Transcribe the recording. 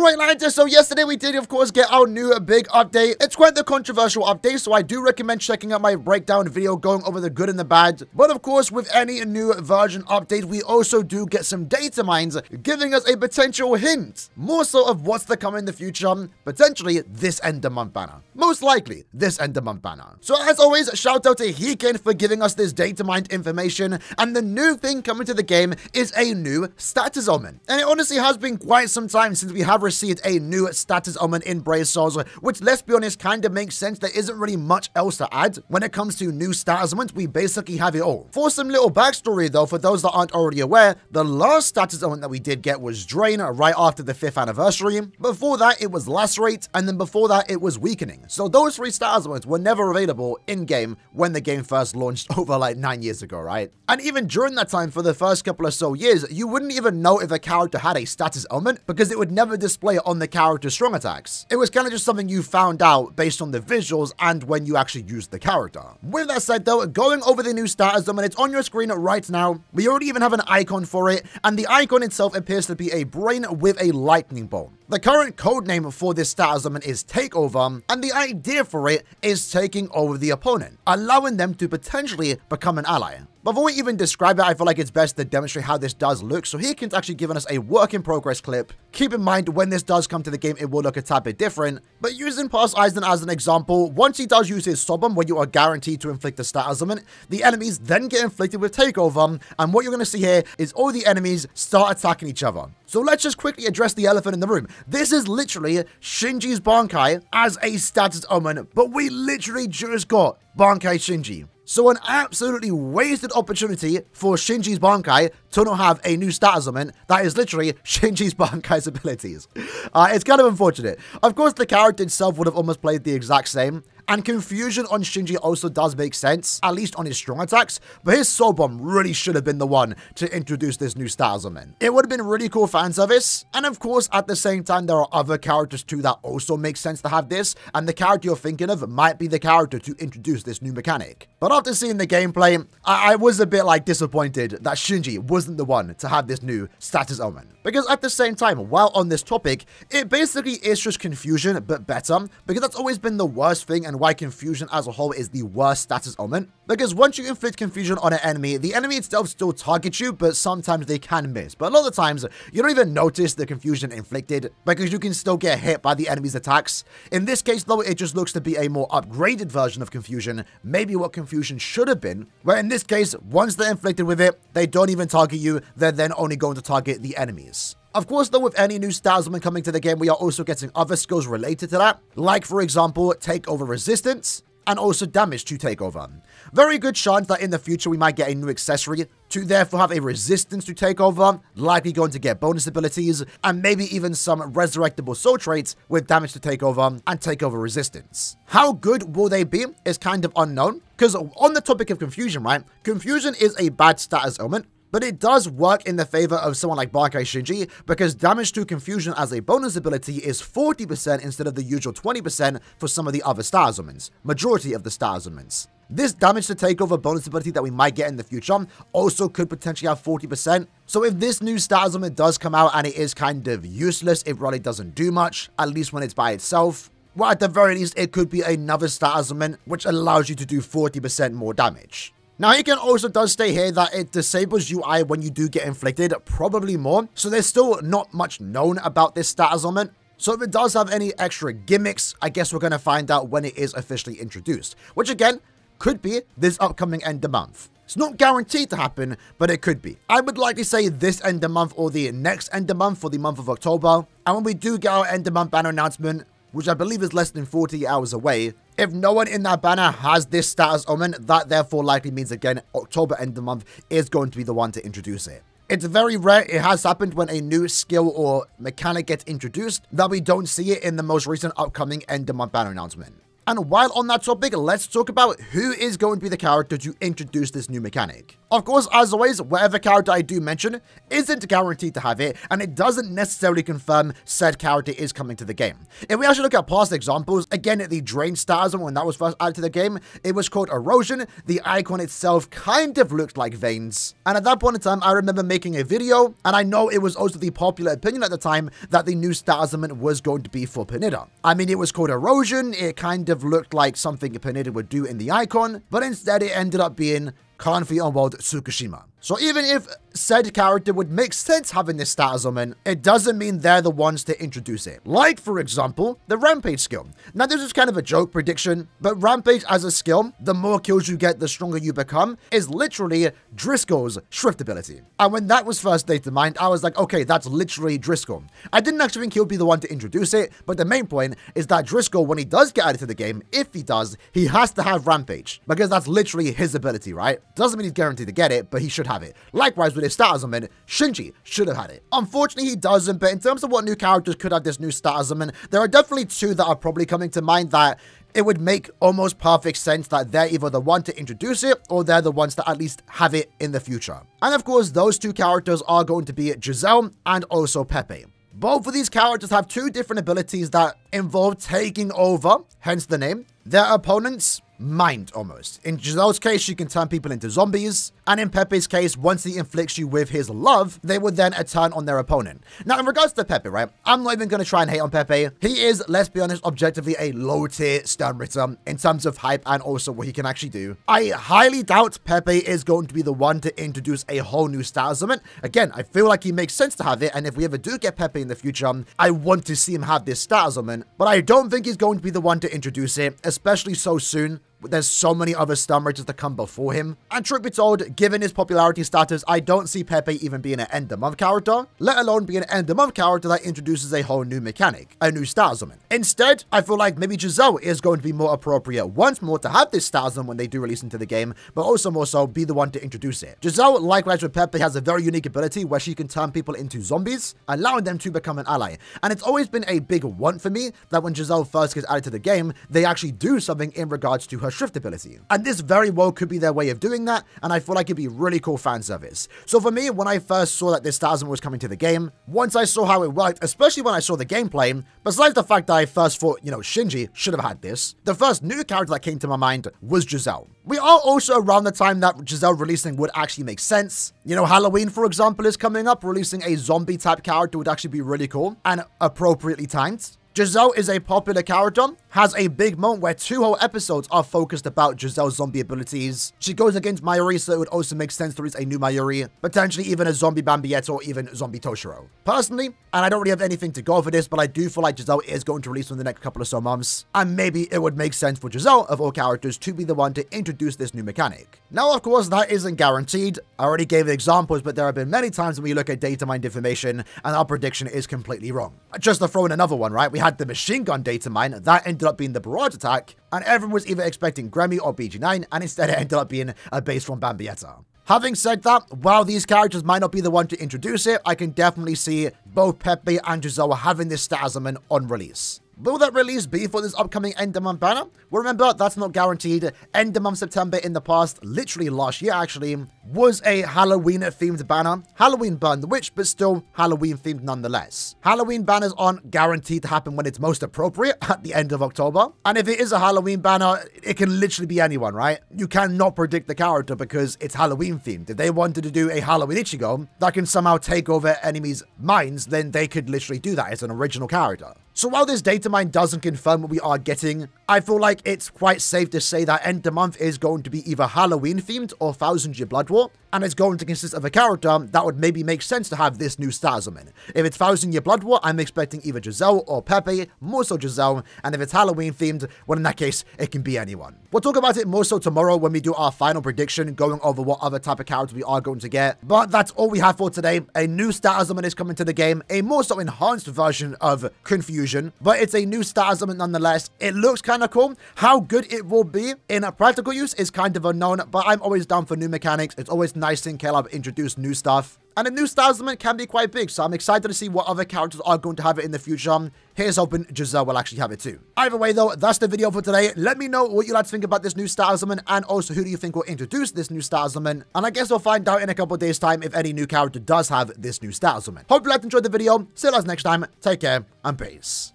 Alright lads, so yesterday we did of course get our new big update. It's quite the controversial update, so I do recommend checking out my breakdown video going over the good and the bad. But of course, with any new version update, we also do get some data mines giving us a potential hint, more so of what's to come in the future, potentially this end of month banner. Most likely this end of month banner. So as always, shout out to Heekin for giving us this data mined information, and the new thing coming to the game is a new status element. And it honestly has been quite some time since we have received a new status element in Brave Souls, which, let's be honest, kind of makes sense. There isn't really much else to add. When it comes to new status elements, we basically have it all. For some little backstory though, for those that aren't already aware, the last status element that we did get was Drain right after the 5th anniversary. Before that, it was Lacerate, and then before that, it was Weakening. So those 3 status elements were never available in-game when the game first launched over like 9 years ago, right? And even during that time, for the first couple or so years, you wouldn't even know if a character had a status element because it would never display it on the character's strong attacks. It was kind of just something you found out based on the visuals and when you actually used the character. With that said though, going over the new status element, it's on your screen right now. We already even have an icon for it, and the icon itself appears to be a brain with a lightning bolt. The current code name for this status element is Takeover, and the idea for it is taking over the opponent, allowing them to potentially become an ally. Before we even describe it, I feel like it's best to demonstrate how this does look. So Heekin's actually given us a work in progress clip. Keep in mind, when this does come to the game, it will look a tad bit different. But using Past Eisen as an example, once he does use his Sobom, where you are guaranteed to inflict a status element, the enemies then get inflicted with Takeover. And what you're going to see here is all the enemies start attacking each other. So let's just quickly address the elephant in the room. This is literally Shinji's Bankai as a status element, but we literally just got Bankai Shinji. So an absolutely wasted opportunity for Shinji's Bankai to not have a new status element that is literally Shinji's Bankai's abilities. It's kind of unfortunate. Of course, the character itself would have almost played the exact same. And confusion on Shinji also does make sense, at least on his strong attacks, but his Sobom really should have been the one to introduce this new status element. It would have been really cool fan service, and of course, at the same time, there are other characters too that also make sense to have this, and the character you're thinking of might be the character to introduce this new mechanic. But after seeing the gameplay, I was a bit like disappointed that Shinji wasn't the one to have this new status element. Because at the same time, while on this topic, it basically is just confusion, but better, because that's always been the worst thing and why confusion as a whole is the worst status element. Because once you inflict confusion on an enemy, the enemy itself still targets you, but sometimes they can miss. But a lot of the times, you don't even notice the confusion inflicted because you can still get hit by the enemy's attacks. In this case though, it just looks to be a more upgraded version of confusion, maybe what confusion should have been, where in this case, once they're inflicted with it, they don't even target you, they're then only going to target the enemies. Of course though, with any new status element coming to the game, we are also getting other skills related to that, like for example, Takeover Resistance, and also damage to Takeover. Very good chance that in the future we might get a new accessory to therefore have a resistance to Takeover, likely going to get bonus abilities, and maybe even some resurrectable soul traits with damage to Takeover and Takeover Resistance. How good will they be is kind of unknown, because on the topic of confusion, right, confusion is a bad status element, but it does work in the favor of someone like Bankai Shinji because damage to confusion as a bonus ability is 40% instead of the usual 20% for some of the other status elements, majority of the status elements. This damage to takeover bonus ability that we might get in the future also could potentially have 40%. So if this new status element does come out and it is kind of useless, it really doesn't do much, at least when it's by itself, well, at the very least, it could be another status element which allows you to do 40% more damage. Now, Heekin also does state here that it disables UI when you do get inflicted, probably more. So there's still not much known about this status element. So if it does have any extra gimmicks, I guess we're going to find out when it is officially introduced, which again, could be this upcoming end of month. It's not guaranteed to happen, but it could be. I would likely say this end of month or the next end of month for the month of October. And when we do get our end of month banner announcement, which I believe is less than 40 hours away, if no one in that banner has this status element, that therefore likely means again, October end of month is going to be the one to introduce it. It's very rare, it has happened when a new skill or mechanic gets introduced, that we don't see it in the most recent upcoming end of month banner announcement. And while on that topic, let's talk about who is going to be the character to introduce this new mechanic. Of course, as always, whatever character I do mention isn't guaranteed to have it, and it doesn't necessarily confirm said character is coming to the game. If we actually look at past examples, again, the Drain Statism, when that was first added to the game, it was called Erosion. The icon itself kind of looked like veins. And at that point in time, I remember making a video, and I know it was also the popular opinion at the time that the new Statism was going to be for Pineda. I mean, it was called Erosion. It kind of looked like something Pineda would do in the icon, but instead it ended up being Kanfi on World Tsukushima. So even if said character would make sense having this status ailment, it doesn't mean they're the ones to introduce it. Like, for example, the Rampage skill. Now, this is kind of a joke prediction, but Rampage as a skill, the more kills you get, the stronger you become, is literally Driscoll's Shrift ability. And when that was first data mined, I was like, okay, that's literally Driscoll. I didn't actually think he would be the one to introduce it, but the main point is that Driscoll, when he does get added to the game, if he does, he has to have Rampage, because that's literally his ability, right? Doesn't mean he's guaranteed to get it, but he should have it. Likewise, with his status ailment, Shinji should have had it. Unfortunately, he doesn't, but in terms of what new characters could have this new status ailment, there are definitely two that are probably coming to mind that it would make almost perfect sense that they're either the one to introduce it or they're the ones to at least have it in the future. And of course, those two characters are going to be Giselle and also Pepe. Both of these characters have two different abilities that involve taking over, hence the name, their opponent's mind almost. In Giselle's case, she can turn people into zombies, and in Pepe's case, once he inflicts you with his love, they would then turn on their opponent. Now, in regards to Pepe, right, I'm not even going to try and hate on Pepe. He is, let's be honest, objectively a low-tier Sternritter in terms of hype and also what he can actually do. I highly doubt Pepe is going to be the one to introduce a whole new status ailment. Again, I feel like he makes sense to have it, and if we ever do get Pepe in the future, I want to see him have this status ailment, but I don't think he's going to be the one to introduce it, especially so soon. There's so many other Sternritters to come before him. And truth be told, given his popularity status, I don't see Pepe even being an end of month character, let alone being an end of month character that introduces a whole new mechanic, a new status ailment. Instead, I feel like maybe Giselle is going to be more appropriate once more to have this status ailment when they do release into the game, but also more so be the one to introduce it. Giselle, likewise with Pepe, has a very unique ability where she can turn people into zombies, allowing them to become an ally. And it's always been a big want for me that when Giselle first gets added to the game, they actually do something in regards to her Shrift ability. And this very well could be their way of doing that, and I feel like it'd be really cool fan service. So for me, when I first saw that this status ailment was coming to the game, once I saw how it worked, especially when I saw the gameplay, besides the fact that I first thought, you know, Shinji should have had this, the first new character that came to my mind was Giselle. We are also around the time that Giselle releasing would actually make sense. You know, Halloween, for example, is coming up. Releasing a zombie type character would actually be really cool and appropriately timed. Giselle is a popular character, has a big moment where 2 whole episodes are focused about Giselle's zombie abilities. She goes against Mayuri, so it would also make sense to release a new Mayuri, potentially even a zombie Bambietta or even zombie Toshiro. Personally, and I don't really have anything to go for this, but I do feel like Giselle is going to release in the next couple of so months, and maybe it would make sense for Giselle, of all characters, to be the one to introduce this new mechanic. Now, of course, that isn't guaranteed. I already gave examples, but there have been many times when we look at data mined information and our prediction is completely wrong. Just to throw in another one, right? We had the machine gun data mine, that ended up being the barrage attack, and everyone was either expecting Gremmy or BG9, and instead it ended up being a base from Bambietta. Having said that, while these characters might not be the one to introduce it, I can definitely see both Pepe and Giselle having this status ailment on release. Will that release be for this upcoming end of month banner? Well, remember, that's not guaranteed. End of month September in the past, literally last year actually, was a Halloween themed banner. Halloween Burn the Witch, but still Halloween themed nonetheless. Halloween banners aren't guaranteed to happen when it's most appropriate at the end of October. And if it is a Halloween banner, it can literally be anyone, right? You cannot predict the character because it's Halloween themed. If they wanted to do a Halloween Ichigo that can somehow take over enemies' minds, then they could literally do that. It's an original character. So while this data mine doesn't confirm what we are getting, I feel like it's quite safe to say that end of month is going to be either Halloween themed or 1000 Year Blood War, and it's going to consist of a character that would maybe make sense to have this new status ailment. If it's 1000 Year Blood War, I'm expecting either Giselle or Pepe, more so Giselle, and if it's Halloween themed, well in that case, it can be anyone. We'll talk about it more so tomorrow when we do our final prediction, going over what other type of characters we are going to get. But that's all we have for today. A new status ailment is coming to the game, a more so enhanced version of Confusion, but it's a new status ailment nonetheless. It looks kind kind of cool. How good it will be in a practical use is kind of unknown, but I'm always down for new mechanics. It's always nice seeing Caleb introduce new stuff. And a new style element can be quite big, so I'm excited to see what other characters are going to have it in the future. Here's hoping Jazelle will actually have it too. Either way though, that's the video for today. Let me know what you like to think about this new style element, and also who do you think will introduce this new style element. And I guess we'll find out in a couple of days time if any new character does have this new style element. Hope you liked and enjoyed the video. See you guys next time. Take care and peace.